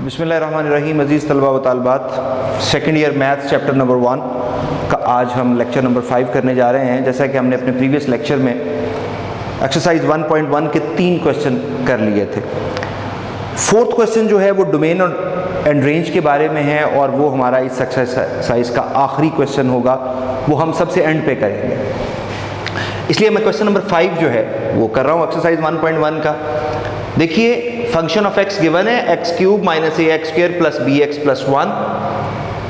बिस्मिल्लाहिर्रहमानिर्रहीम। अज़ीज़ तलबा व तालिबात, second year maths chapter number 1 का आज हम लेक्चर नंबर 5 करने जा रहे हैं। जैसा कि हमने अपने प्रीवियस लेक्चर में एक्सरसाइज 1.1 के 3 क्वेश्चन कर लिए थे। फोर्थ क्वेश्चन जो है वो डोमेन एंड रेंज के बारे में है और वो हमारा इस एक्सरसाइज का आखिरी क्वेश्चन होगा, वो हम सबसे एंड पे करेंगे। इसलिए मैं क्वेश्चन नंबर 5 जो है वो कर रहा हूँ एक्सरसाइज 1.1 का। देखिए, फंक्शन ऑफ एक्स गिवन है x cube minus a x square plus b x plus 1।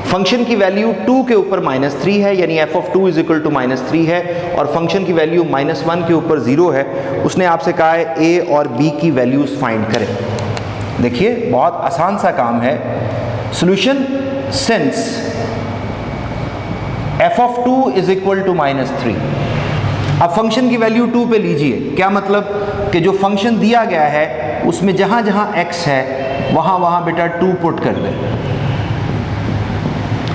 Function की वैल्यू 2 के ऊपर -3 है, यानी f of 2 is equal to -3 है, और फंक्शन की वैल्यू -1 के ऊपर 0 है। उसने आपसे कहा है ए और बी की वैल्यूज फाइंड करें। देखिए, बहुत आसान सा काम है। Solution since F of 2 is equal to -3। अब फंक्शन की वैल्यू 2 पे लीजिए। क्या मतलब कि जो फंक्शन दिया गया है उसमें जहां जहां x है वहां वहां बेटा 2 पुट कर दें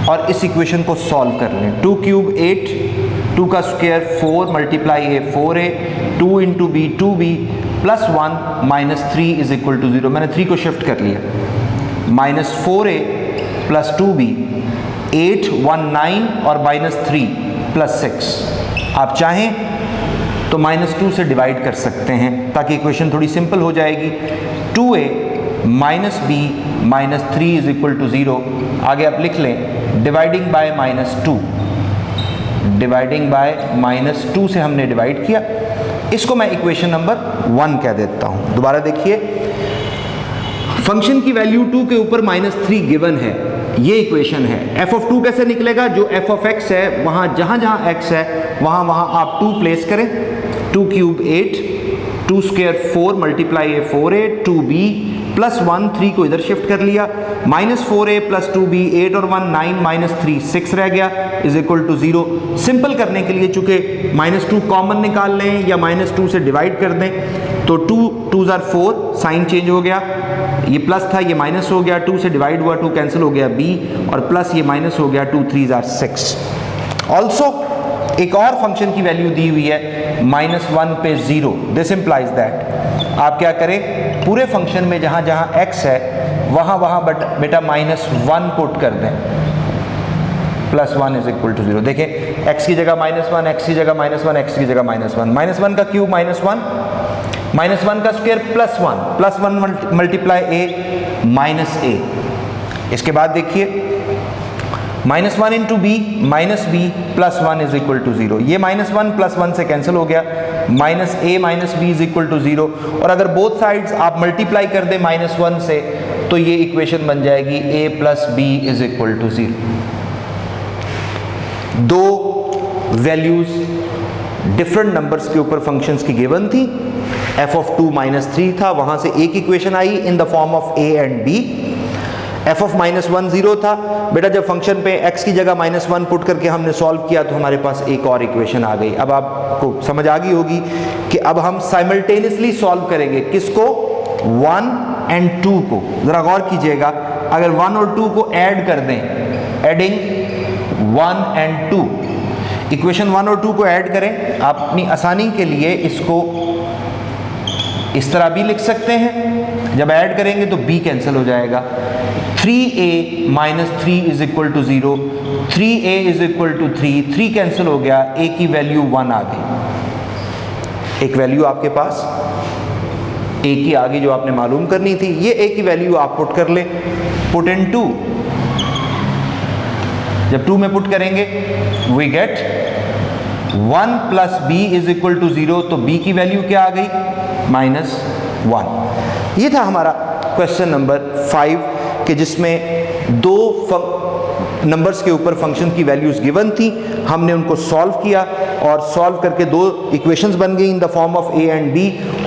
और इस इक्वेशन को सॉल्व कर लें। 2 क्यूब 8, 2 का square 4 multiply a 4a, 2 into b 2b plus 1 -3 is equal to 0। मैंने 3 को शिफ्ट कर लिया। -4a प्लस 2b 8 1 9 और -3 प्लस 6। आप चाहें तो -2 से डिवाइड कर सकते हैं ताकि इक्वेशन थोड़ी सिंपल हो जाएगी। 2a minus b minus 3 is equal to 0। आगे आप लिख लें डिवाइडिंग बाय -2। डिवाइडिंग बाय -2 से हमने डिवाइड किया। इसको मैं इक्वेशन नंबर 1 कह देता हूं। दोबारा देखिए, फंक्शन की वैल्यू 2 के ऊपर -3 गिवन है, ये इक्वेशन है। एफ ऑफ 2 कैसे निकलेगा? जो एफ ऑफ एक्स है वहां जहां जहां एक्स है वहां वहां आप 2 प्लेस करें। 2 cube 8, 2 square 4 multiply a 4a, 2b plus 1 3 को इधर शिफ्ट कर लिया। -4a प्लस 2b 8 और 1 9 -3 6 रह गया इज इक्वल टू 0। सिंपल करने के लिए चूंकि -2 कॉमन निकाल लें या -2 से डिवाइड कर दें तो 2 2s are 4, साइन चेंज हो गया। ये प्लस था, ये माइनस हो गया। 2 से डिवाइड हुआ, 2 कैंसिल हो गया b, और प्लस ये माइनस हो गया। 2 3s are 6। ऑल्सो एक और फंक्शन की वैल्यू दी हुई है -1 पे 0। दिस इंप्लाइज दैट आप क्या करें, पूरे फंक्शन में जहां जहां x है वहां वहां बेटा -1 पुट कर दें। Plus 1 is equal to 0। देखें, x की जगह -1, x की जगह -1, x की जगह -1। -1 का क्यूब -1, -1 का square plus 1 multiply a minus a। इसके बाद देखिए, -1 into b minus b plus 1 is equal to 0। ये -1 प्लस 1 से कैंसिल हो गया। -a minus b is equal to 0। और अगर बोथ साइड्स आप मल्टीप्लाई कर दें -1 से तो ये इक्वेशन बन जाएगी a plus b is equal to 0। दो वैल्यूज डिफरेंट नंबर्स के ऊपर फंक्शंस की गिवन थी। f ऑफ 2 -3 था, वहां से एक equation I in the form of a and b। f of -1 0 था। बेटा जब फंक्शन पे x की जगह -1 पुट करके हमने सॉल्व किया तो हमारे पास एक और इक्वेशन आ गई। अब आपको समझ आ गई होगी कि अब हम साइमल्टेनियसली सॉल्व करेंगे। किसको? 1 एंड 2 को। जरा गौर कीजिएगा, अगर 1 और 2 को ऐड कर दें, एडिंग 1 एंड 2, इक्वेशन 1 और 2 को ऐड करें। आप अपनी आसानी के लिए इसको इस तरह भी लिख सकते हैं। जब ऐड करेंगे तो b कैंसिल हो जाएगा। 3a minus 3 is equal to 0, 3a is equal to 3, 3 cancel हो गया, a की वैल्यू 1 आ गई। एक वैल्यू आपके पास a की आ गई जो आपने मालूम करनी थी। ये a की वैल्यू आप पुट कर ले, पुट इन 2। जब 2 में पुट करेंगे we get 1 plus b is equal to 0। तो b की वैल्यू क्या आ गई? -1। ये था हमारा क्वेश्चन नंबर 5 कि जिसमें दो नंबर्स के ऊपर फंक्शन की वैल्यूज गिवन थी, हमने उनको सॉल्व किया और सॉल्व करके दो इक्वेशंस बन गई in the form of a and b,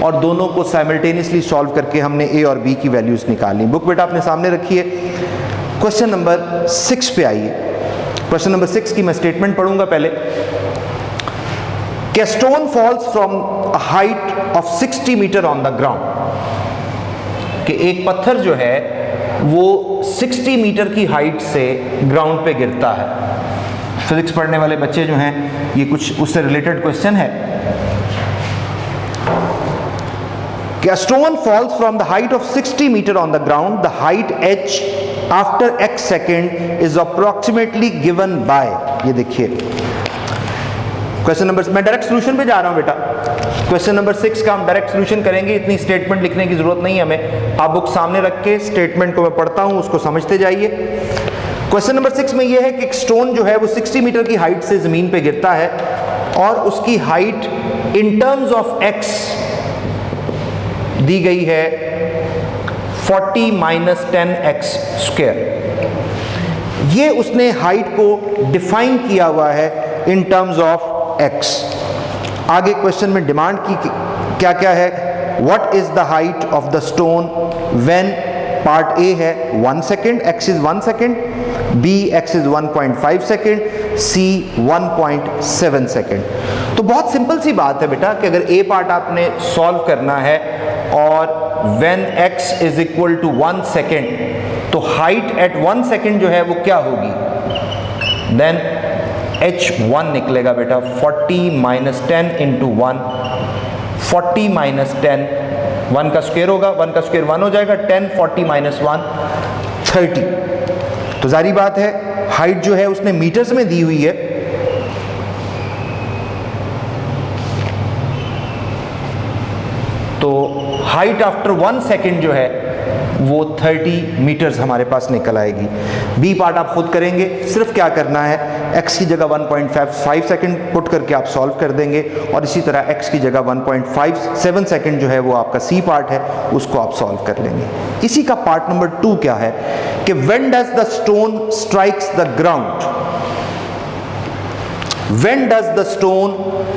और दोनों को साइमल्टेनियसली सॉल्व करके हमने a और b की वैल्यूज निकाली। बुक बेटा अपने सामने रखिए। क्वेश्चन नंबर 6 पे आइए। क्वेश्चन नंबर 6 की मैं स्टेटमेंट पढ़ूंगा पहले। कि stone falls from a height of 60 metre on the ground. कि एक पत्थर जो है वो 60 मीटर की हाइट से ग्राउंड पे गिरता है। फिजिक्स पढ़ने वाले बच्चे जो हैं, ये कुछ उससे रिलेटेड क्वेश्चन है। कि a stone falls from the height of 60 meter on the ground, the height h after x second is approximately given by, ये देखिए क्वेश्चन नंबर, मैं डायरेक्ट सॉल्यूशन पे जा रहा हूं बेटा, क्वेश्चन नंबर 6 का हम डायरेक्ट सॉल्यूशन करेंगे, इतनी स्टेटमेंट लिखने की जरूरत नहीं है हमें, आप बुक सामने रख के स्टेटमेंट को मैं पढ़ता हूं, उसको समझते जाइए। क्वेश्चन नंबर 6 में यह है कि एक स्टोन जो है वो 60 मीटर की हाइट से जमीन पे गिरता है और उसकी height in terms of x दी गई है 40 माइनस 10x स्क्वायर। ये उसने हाइट को डिफाइन किया हुआ है इन टर्म्स ऑफ x। आगे क्वेश्चन में डिमांड की क्या क्या है, what is the height of the stone when, part A है 1 second, x is 1 second, b x is 1.5 second, c 1.7 second. तो बहुत सिंपल सी बात है बेटा कि अगर a पार्ट आपने सॉल्व करना है और when x is equal to 1 second तो हाइट एट 1 सेकेंड जो है वो क्या होगी, देन h1 निकलेगा बेटा 40 माइनस 10 इंटू 1, 40 माइनस 10, 1 का स्क्वायर होगा, 1 का स्क्वायर 1 हो जाएगा, 10 40 माइनस 1 30। तो जारी बात है हाइट जो है उसने मीटर्स में दी हुई है, तो हाइट आफ्टर 1 सेकेंड जो है वो 30 मीटर्स हमारे पास निकल आएगी। बी पार्ट आप खुद करेंगे, सिर्फ क्या करना है x की जगह 1.5 सेकेंड पुट करके आप सॉल्व कर देंगे और इसी तरह x की जगह 1.57 सेकेंड जो है वो आपका सी पार्ट है, उसको आप सॉल्व कर लेंगे। इसी का पार्ट नंबर 2 क्या है कि when does the stone strikes the ground, when does the stone,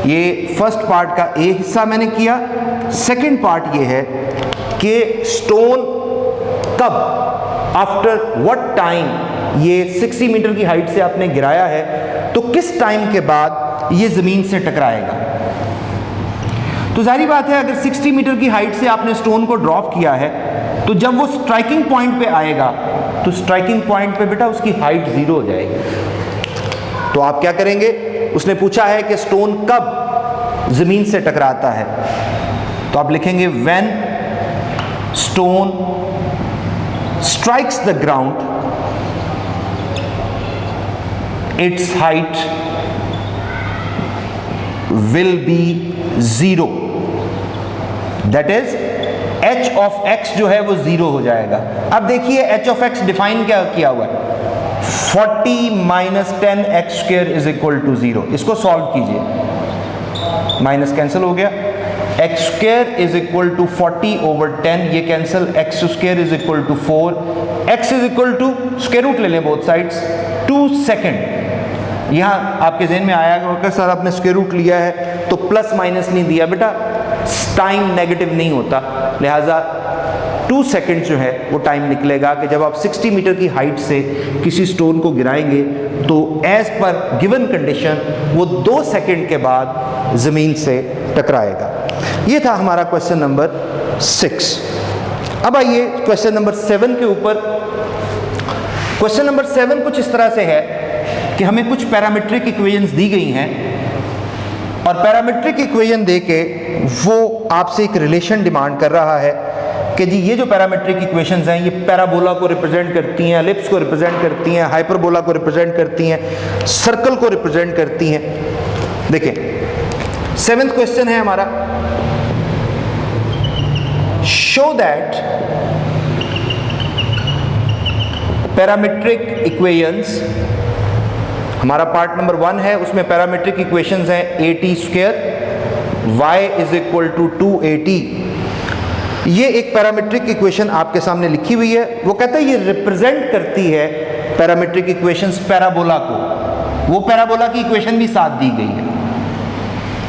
ये फर्स्ट पार्ट का ए हिस्सा मैंने किया, सेकेंड पार्ट ये है कि स्टोन कब, आफ्टर व्हाट टाइम, ये 60 मीटर की हाइट से आपने गिराया है तो किस टाइम के बाद ये जमीन से टकराएगा। तो जाहिर बात है अगर 60 मीटर की हाइट से आपने स्टोन को ड्रॉप किया है तो जब वो स्ट्राइकिंग पॉइंट पे आएगा तो स्ट्राइकिंग पॉइंट पे बेटा उसकी हाइट 0 हो जाएगी। तो आप क्या करेंगे, उसने पूछा है कि स्टोन कब जमीन से टकराता है, तो आप लिखेंगे when stone strikes the ground its height will be 0, that is h of x जो है वो 0 हो जाएगा। अब देखिए h of x डिफाइन क्या किया हुआ है, 40 minus 10x square is equal to 0। इसको सॉल्व कीजिए, माइनस कैंसिल हो गया, x square is equal to 40 over 10, ये cancel, x square is equal to 4, x is equal to square root ले लें बोथ साइड्स 2 सेकेंड। यहाँ आपके जहन में आया होगा सर आपने स्क्वायर रूट लिया है तो प्लस माइनस नहीं दिया, बेटा टाइम नेगेटिव नहीं होता, लिहाजा 2 सेकेंड जो है वो टाइम निकलेगा कि जब आप 60 मीटर की हाइट से किसी स्टोन को गिराएंगे तो एज पर गिवन कंडीशन वो 2 सेकेंड के बाद ज़मीन से टकराएगा। ये था हमारा क्वेश्चन नंबर 6। अब आइए क्वेश्चन नंबर 7 के ऊपर। क्वेश्चन नंबर 7 कुछ इस तरह से है कि हमें कुछ पैरामीट्रिक इक्वेशंस दी गई हैं और पैरामीट्रिक इक्वेशन देके वो आपसे एक रिलेशन डिमांड कर रहा है कि जी ये जो पैरामीट्रिक इक्वेशंस हैं ये पैराबोला को रिप्रेजेंट करती हैं, एलिप्स को रिप्रेजेंट करती हैं, हाइपरबोला को रिप्रेजेंट करती हैं, सर्कल को रिप्रेजेंट करती हैं। देखें 7th क्वेश्चन है हमारा, शो दैट पैरामीट्रिक इक्वेशंस, हमारा पार्ट नंबर 1 है, उसमें पैरामीट्रिक इक्वेशंस हैं at square y is equal to 2at। ये एक पैरामीट्रिक इक्वेशन आपके सामने लिखी हुई है, वो कहता है ये रिप्रेजेंट करती है पैरामीट्रिक इक्वेशंस पैराबोला को, वो पैराबोला की इक्वेशन भी साथ दी गई है,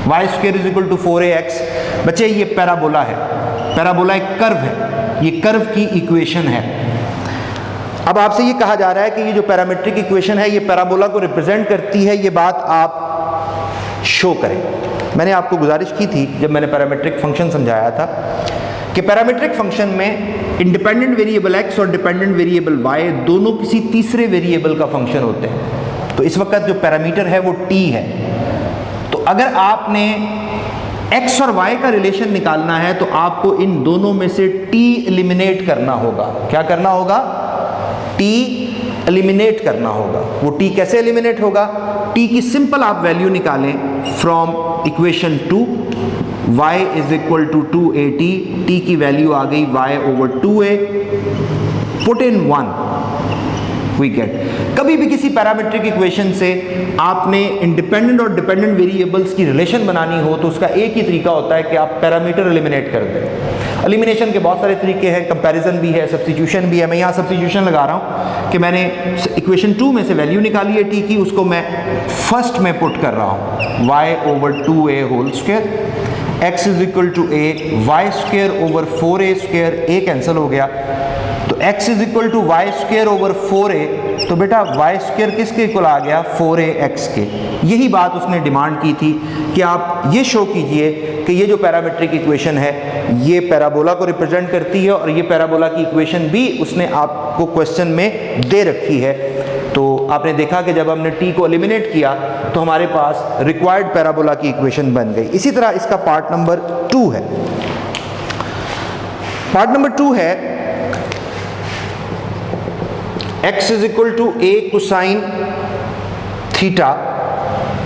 y square is equal to 4ax। बच्चे ये पैराबोला है, पैराबोला एक कर्व है, ये कर्व की इक्वेशन है। अब आपसे ये कहा जा रहा है कि ये जो पैरामीट्रिक इक्वेशन है ये पैराबोला को रिप्रेजेंट करती है, ये बात आप शो करें। मैंने आपको गुजारिश की थी जब मैंने पैरामीट्रिक फंक्शन समझाया था कि पैरामीट्रिक फंक्शन में इंडिपेंडेंट वेरिएबल x और डिपेंडेंट वेरिएबल y दोनों किसी तीसरे वेरिएबल का फंक्शन होते हैं। तो इस वक्त जो पैरामीटर है वो t है, तो अगर आपने x और y का रिलेशन निकालना है तो आपको इन दोनों में से t एलिमिनेट करना होगा। क्या करना होगा? t एलिमिनेट करना होगा। वो t कैसे एलिमिनेट होगा? t की सिंपल आप वैल्यू निकालें from equation 2, y is equal to 2at, t की वैल्यू आ गई y over 2a, put in 1, we get. कभी भी किसी पैरामीट्रिक इक्वेशन से आपने इंडिपेंडेंट और डिपेंडेंट वेरिएबल्स की रिलेशन बनानी हो तो उसका एक ही तरीका होता है कि आप पैरामीटर एलिमिनेट कर दें। एलिमिनेशन के बहुत सारे तरीके हैं, कंपैरिजन भी है, सब्स्टिट्यूशन भी है। मैं यहाँ सब्स्टिट्यूशन लगा रहा हूँ कि मैंने इक्वेशन 2 में से वैल्यू निकाली है t की, उसको मैं फर्स्ट में पुट कर रहा हूँ y over 2a whole square, x is equal to a, y square over 4a square, a cancel हो गया, तो x is equal to y square over 4a, तो बेटा y स्क्वायर किसके इक्वल आ गया? 4ax के। यही बात उसने डिमांड की थी कि आप ये शो कीजिए कि ये जो पैरामीट्रिक इक्वेशन है ये पैराबोला को रिप्रेजेंट करती है और ये पैराबोला की इक्वेशन भी उसने आपको क्वेश्चन में दे रखी है। तो आपने देखा कि जब हमने t को एलिमिनेट किया तो हमारे पास रिक्वायर्ड पैराबोला की इक्वेशन बन गई। इसी तरह इसका पार्ट नंबर 2 है। पार्ट नंबर 2 है x is equal to a cosine theta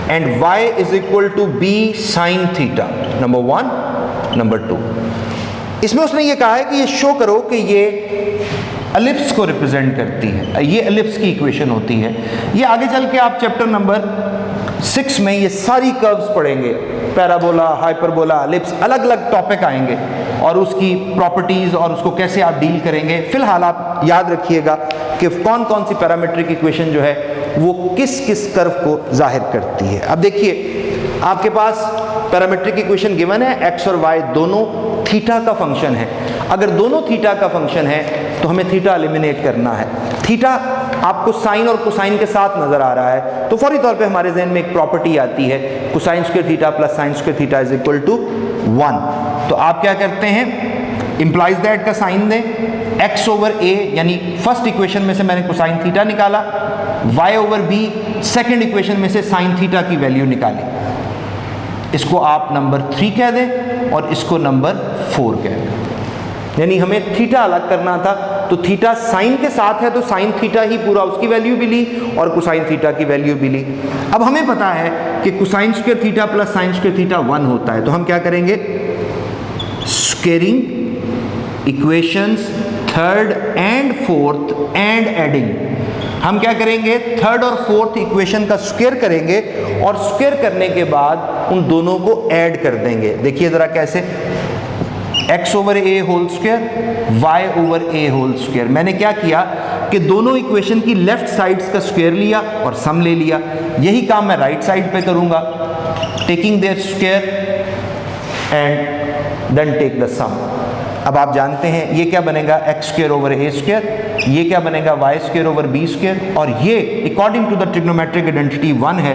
and y is equal to b sin theta, number 1, number 2। इसमें उसने ये कहा है कि ये शो करो कि ये एलिप्स को रिप्रेजेंट करती है, ये एलिप्स की इक्वेशन होती है। ये आगे चल के आप चैप्टर नंबर 6 में ये सारी कर्व्स पढ़ेंगे, पैराबोला, हाइपरबोला, एलिप्स, अलग अलग टॉपिक आएंगे और उसकी प्रॉपर्टीज और उसको कैसे आप डील करेंगे। फिलहाल आप याद रखिएगा कि कौन कौन सी पैरामीट्रिक इक्वेशन जो है वो किस किस कर्व को जाहिर करती है। अब देखिए आपके पास पैरामीट्रिक इक्वेशन गिवन है, x और y दोनों थीटा का फंक्शन है। अगर दोनों थीटा का फंक्शन है तो हमें थीटा एलिमिनेट करना है। थीटा आपको साइन और कोसाइन के साथ नजर आ रहा है तो फौरी तौर पे हमारे जहन में एक प्रॉपर्टी आती है, cosine square theta plus sine square theta is equal to 1। तो आप क्या करते हैं, इंप्लाइज दैट का साइन दें, x ओवर a यानी फर्स्ट इक्वेशन में से मैंने कोसाइन थीटा निकाला, y over b second equation में से साइन थीटा की वैल्यू निकाली। इसको आप नंबर 3 कह दें और इसको नंबर 4 कह दें। यानी हमें थीटा अलग करना था तो थीटा साइन के साथ है तो साइन थीटा ही पूरा उसकी वैल्यू भी ली और कोसाइन थीटा की वैल्यू भी ली। अब हमें पता है कि cosine square theta plus sine square theta 1 होता है, तो हम क्या करेंगे, squaring equations third and fourth and adding. हम क्या करेंगे, थर्ड और फोर्थ इक्वेशन का स्क्वायर करेंगे और स्क्वायर करने के बाद उन दोनों को ऐड कर देंगे। देखिए जरा कैसे, x ओवर ए होल स्क्वायर, y ओवर ए होल स्क्वायर। मैंने क्या किया कि दोनों इक्वेशन की लेफ्ट साइड्स का स्क्वायर लिया और सम ले लिया। यही काम मैं राइट साइड पे करूंगा, taking their square and then take the sum. अब आप जानते हैं ये क्या बनेगा, x square over a square, ये क्या बनेगा, y square over b square, और ये according to the trigonometric identity 1 है।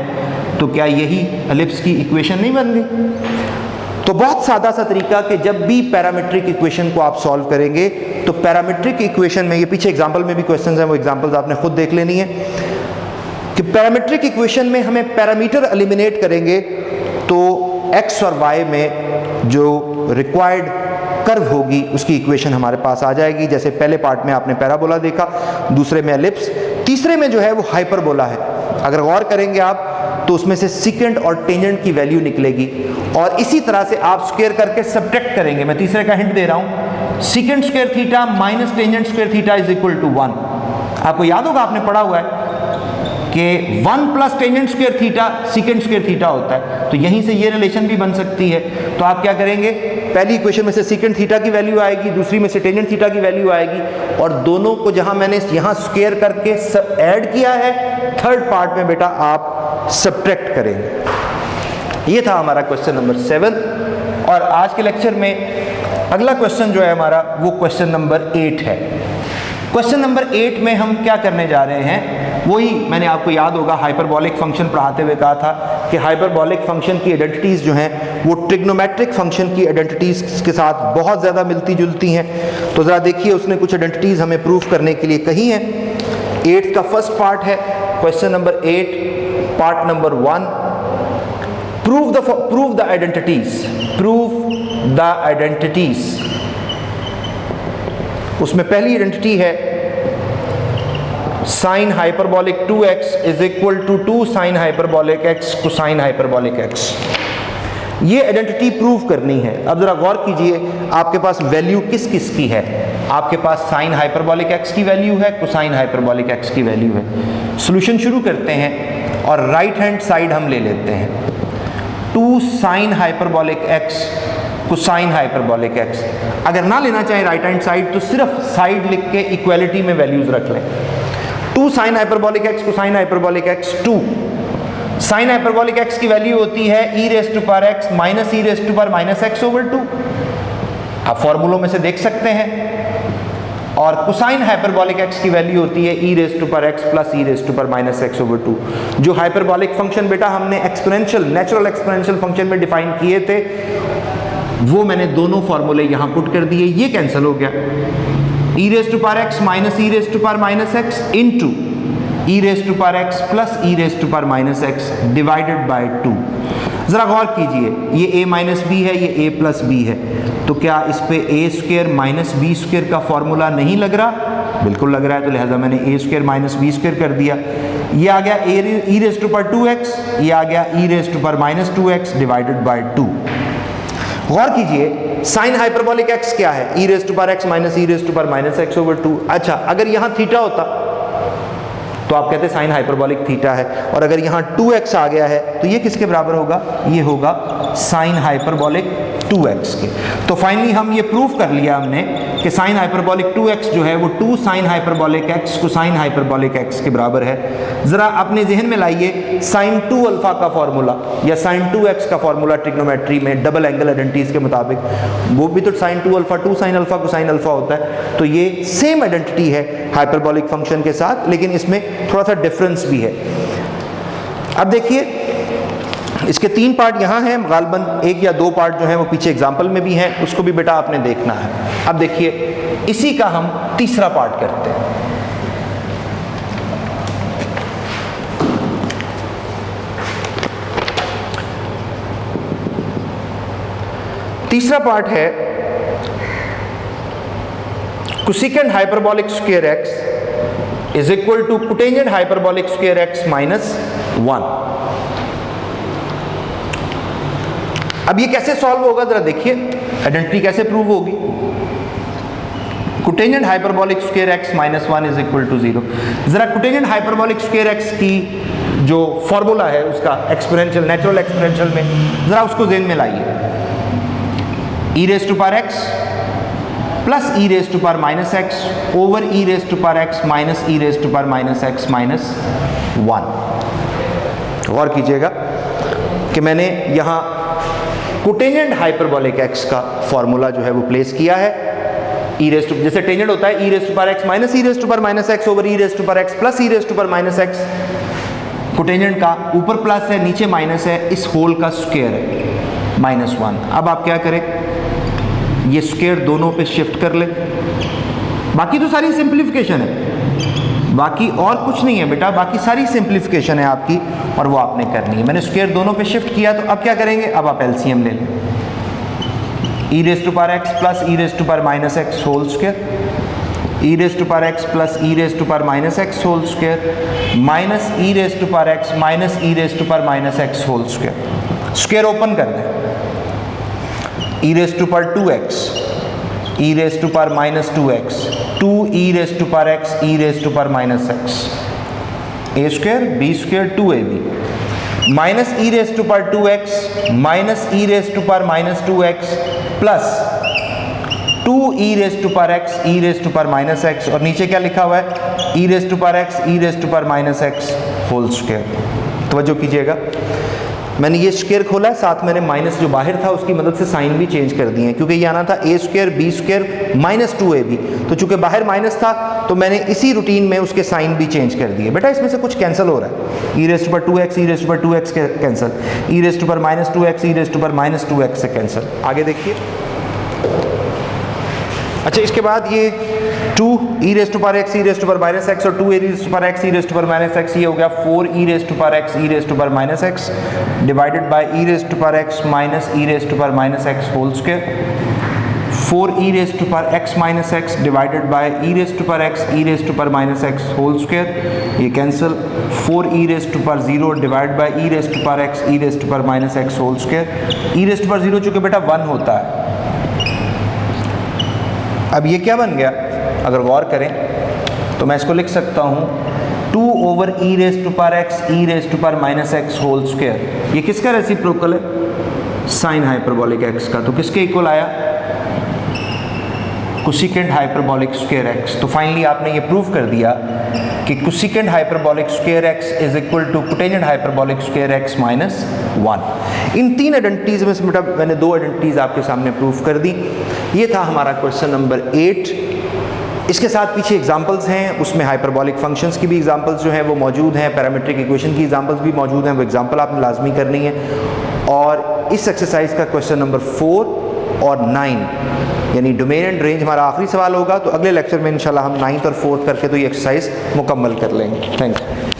तो क्या यही एलिप्स की इक्वेशन नहीं बन गई? तो बहुत सादा सा तरीका कि जब भी पैरामीट्रिक इक्वेशन को आप सॉल्व करेंगे तो पैरामीट्रिक इक्वेशन में, ये पीछे एग्जांपल में भी क्वेश्चंस हैं, वो एग्जांपल्स आपने खुद देख लेनी है कि पैरामीट्रिक इक्वेशन में हमें पैरामीटर एलिमिनेट करेंगे तो x और y में जो रिक्वायर्ड कर्व होगी उसकी इक्वेशन हमारे पास आ जाएगी। जैसे पहले पार्ट में आपने पैराबोला देखा, दूसरे में एलिप्स, तीसरे में जो है वो हाइपरबोला है। अगर गौर करेंगे आप तो उसमें से सीकेंट और टेंजेंट की वैल्यू निकलेगी और इसी तरह से आप स्क्वायर करके सब्ट्रैक्ट करेंगे। मैं तीसरे का हिंट दे रहा हूं, secant square theta minus tangent square theta is equal to 1। आपको याद होगा, आपने पढ़ा हुआ है कि 1 plus tangent square theta secant square theta होता है। तो यहीं से ये रिलेशन भी बन सकती है। तो आप क्या करेंगे, पहली इक्वेशन में से सीकेंट थीटा की वैल्यू आएगी, दूसरी में से टेंजेंट थीटा की वैल्यू आएगी और दोनों को जहां मैंने यहां स्क्वायर करके सब ऐड किया है, थर्ड पार्ट में बेटा आप सब्ट्रैक्ट करेंगे। ये था हमारा क्वेश्चन नंबर 7 और आज के लेक्चर में अगला क्वेश्चन जो है हमारा वो क्वेश्चन नंबर 8 है। क्वेश्चन नंबर 8 में हम क्या करने जा रहे हैं, वही मैंने आपको याद होगा हाइपरबॉलिक फंक्शन पढ़ाते हुए कहा था कि हाइपरबॉलिक फंक्शन की आइडेंटिटीज जो हैं वो ट्रिग्नोमेट्रिक फंक्शन की आइडेंटिटीज के साथ बहुत ज़्यादा मिलती जुलती हैं। तो ज़रा देखिए उसने कुछ आइडेंटिटीज हमें प्रूफ करने के लिए कही हैं। 8 का फर्स्ट पार्ट है question number 8, part number 1, prove the identities. उसमें पहली आइडेंटिटी है sine hyperbolic 2x is equal to 2 sine hyperbolic x cosine hyperbolic x। ये आइडेंटिटी प्रूव करनी है। अब जरा गौर कीजिए, आपके पास वैल्यू किस किस की है। आपके पास साइन हाइपरबॉलिक x की वैल्यू है, कोसाइन हाइपरबॉलिक x की वैल्यू है। सॉल्यूशन शुरू करते हैं और राइट हैंड साइड हम ले लेते हैं। 2 sine hyperbolic x cosine hyperbolic x। अगर ना लेना चाहे राइट हैंड साइड तो सिर्फ साइड लिख के इक्वालिटी में वैल्यूज रख लें। 2 sine hyperbolic x cosine hyperbolic x। 2 sine hyperbolic x की वैल्यू होती है e raise to power x minus e raise to power minus x over 2। आप फॉर्मूलों में से देख सकते हैं। और कोसाइन हाइपरबॉलिक x की वैल्यू होती है e raise to power x plus e raise to power minus x over 2। जो हाइपरबॉलिक फंक्शन बेटा हमने एक्सपोनेंशियल नेचुरल एक्सपोनेंशियल फंक्शन में डिफाइन किए थे, वो मैंने दोनों फॉर्मूले यहां पुट कर दिए। ये कैंसिल हो गया। e raise to power x minus e raise to power minus x into e raise to power x plus e raise to power minus x divided by 2। जरा गौर कीजिए, ये a माइनस बी है, ये a plus B है, तो क्या इस पे a square minus b square का फॉर्मूला नहीं लग रहा? बिल्कुल लग रहा है। तो लिहाजा मैंने a square minus b square कर दिया। ये आ गया e raise to power 2x, ये आ गया e raise to power minus 2x divided by 2। गौर कीजिए, साइन हाइपरबॉलिक x क्या है? e raise to power x minus e raise to power minus x over 2। अच्छा, अगर यहाँ थीटा होता तो आप कहते साइन हाइपरबॉलिक थीटा है, और अगर यहाँ 2x आ गया है तो ये किसके बराबर होगा? ये होगा साइन हाइपरबॉलिक 2x के। तो फाइनली हम ये प्रूफ कर लिया हमने कि साइन हाइपरबॉलिक 2x जो है वो 2 sine hyperbolic x cosine hyperbolic x के बराबर है। जरा अपने जहन में लाइए, साइन 2 अल्फा का फॉर्मूला या साइन 2x का फॉर्मूला ट्रिग्नोमेट्री में डबल एंगल आइडेंटिटीज के मुताबिक, वो भी तो sine 2 alpha 2 sine alpha cosine alpha होता है। तो ये सेम आइडेंटिटी है हाइपरबॉलिक फंक्शन के साथ, लेकिन इसमें थोड़ा सा डिफरेंस भी है। अब देखिए, इसके 3 पार्ट यहाँ हैं, गालबन 1 या 2 पार्ट जो हैं वो पीछे एग्जाम्पल में भी हैं, उसको भी बेटा आपने देखना है। अब देखिए, इसी का हम तीसरा पार्ट करते हैं। तीसरा पार्ट है cosecant hyperbolic square x is equal to cotangent hyperbolic square x minus 1। अब ये कैसे सॉल्व होगा जरा देखिए, आइडेंटिटी कैसे प्रूव होगी। Cotangent hyperbolic square x minus 1 is equal to 0। जरा कोटेंजेंट हाइपरबॉलिक स्क्वायर x की जो फॉर्मूला है उसका एक्सपोनेंशियल नेचुरल एक्सपोनेंशियल में जरा उसको ज़हन में लाइए। e raise to power x plus e raise to power minus x over e raise to power x minus e raise to power minus x minus 1। गौर कीजिएगा कि मैंने यहाँ कोटेंजेंट हाइपरबॉलिक x का फॉर्मूला जो है वो प्लेस किया है। e रेज़ टू, जैसे टेंजेंट होता है e raise to power x minus e raise to power minus x over e raise to power x plus e raise to power minus x। Cotangent का ऊपर plus है नीचे minus है, इस whole का स्क्वायर है माइनस 1। अब आप क्या करें, ये स्क्वायर दोनों पे शिफ्ट कर ले। बाकी तो सारी सिंप्लीफिकेशन है, बाकी और कुछ नहीं है बेटा, बाकी सारी सिंप्लीफिकेशन है आपकी और वो आपने करनी है। मैंने स्क्वायर दोनों पे शिफ्ट किया, तो अब क्या करेंगे, अब आप एलसीएम ले लें। e raise to power x plus e raise to power minus x whole square, e raise to power x plus e raise to power minus x whole square minus e raise to power x minus e raise to power minus x whole square. Square open कर दें, e raise to power 2x e raise to power minus 2x 2 e raise to power x e raise to power minus x a square b square 2ab minus e raise to power 2x minus e raise to power minus 2x plus 2 e raise to power x e raise to power minus x, और नीचे क्या लिखा हुआ है, e raise to power x e raise to power minus x whole square. तवज्जो कीजिएगा, मैंने ये स्क्वायर खोला है, साथ मैंने माइनस जो बाहर था उसकी मदद से साइन भी चेंज कर दिए हैं, क्योंकि ये आना था a square b square minus 2ab, तो चूंकि बाहर माइनस था तो मैंने इसी रूटीन में उसके साइन भी चेंज कर दिए। बेटा इसमें से कुछ कैंसिल हो रहा है, e raise to power 2x e raise to power 2x cancel, e raise to power minus 2x e raise to power minus 2x से कैंसिल। आगे देखिए, अच्छा इसके बाद ये 2 e raise to power x e raise to power minus x और 2 e raise to power x e raise to power minus x, ये हो गया 4 e raise to power x e raise to power minus x divided by e raise to power x minus e raise to power minus x whole square. 4 e raise to power x minus x divided by e raise to power x e raise to power minus x whole square, ये cancel. 4 e raise to power 0 divide by e raise to power x e raise to power minus x whole square. e raise to power 0 चूंकि बेटा 1 होता है। अब ये क्या बन गया, अगर गौर करें तो मैं इसको लिख सकता हूँ 2 over e raise to power x e raise to power minus x whole square. ये किसका रेसिप्रोकल है? साइन हाइपरबोलिक x का। तो किसके इक्वल आया? Cosecant hyperbolic square x। तो फाइनली आपने ये प्रूव कर दिया कि cosecant hyperbolic square x is equal to cotangent hyperbolic square x minus 1। इन 3 आइडेंटिटीज में से बेटा मैंने 2 आइडेंटिटीज आपके सामने प्रूव कर दी। ये था हमारा क्वेश्चन नंबर 8। इसके साथ पीछे एग्जांपल्स हैं, उसमें हाइपरबोलिक फंक्शंस की भी एग्जांपल्स जो हैं वो मौजूद हैं, पैरामीट्रिक इक्वेशन की एग्जांपल्स भी मौजूद हैं, वो एग्जांपल आपने लाजमी करनी है। और इस एक्सरसाइज का क्वेश्चन नंबर 4 और 9 यानी डोमेन एंड रेंज हमारा आखिरी सवाल होगा। तो अगले लेक्चर में इंशाल्लाह हम 9th और 4th करके तो ये एक्सरसाइज मुकम्मल कर लेंगे। Thank you.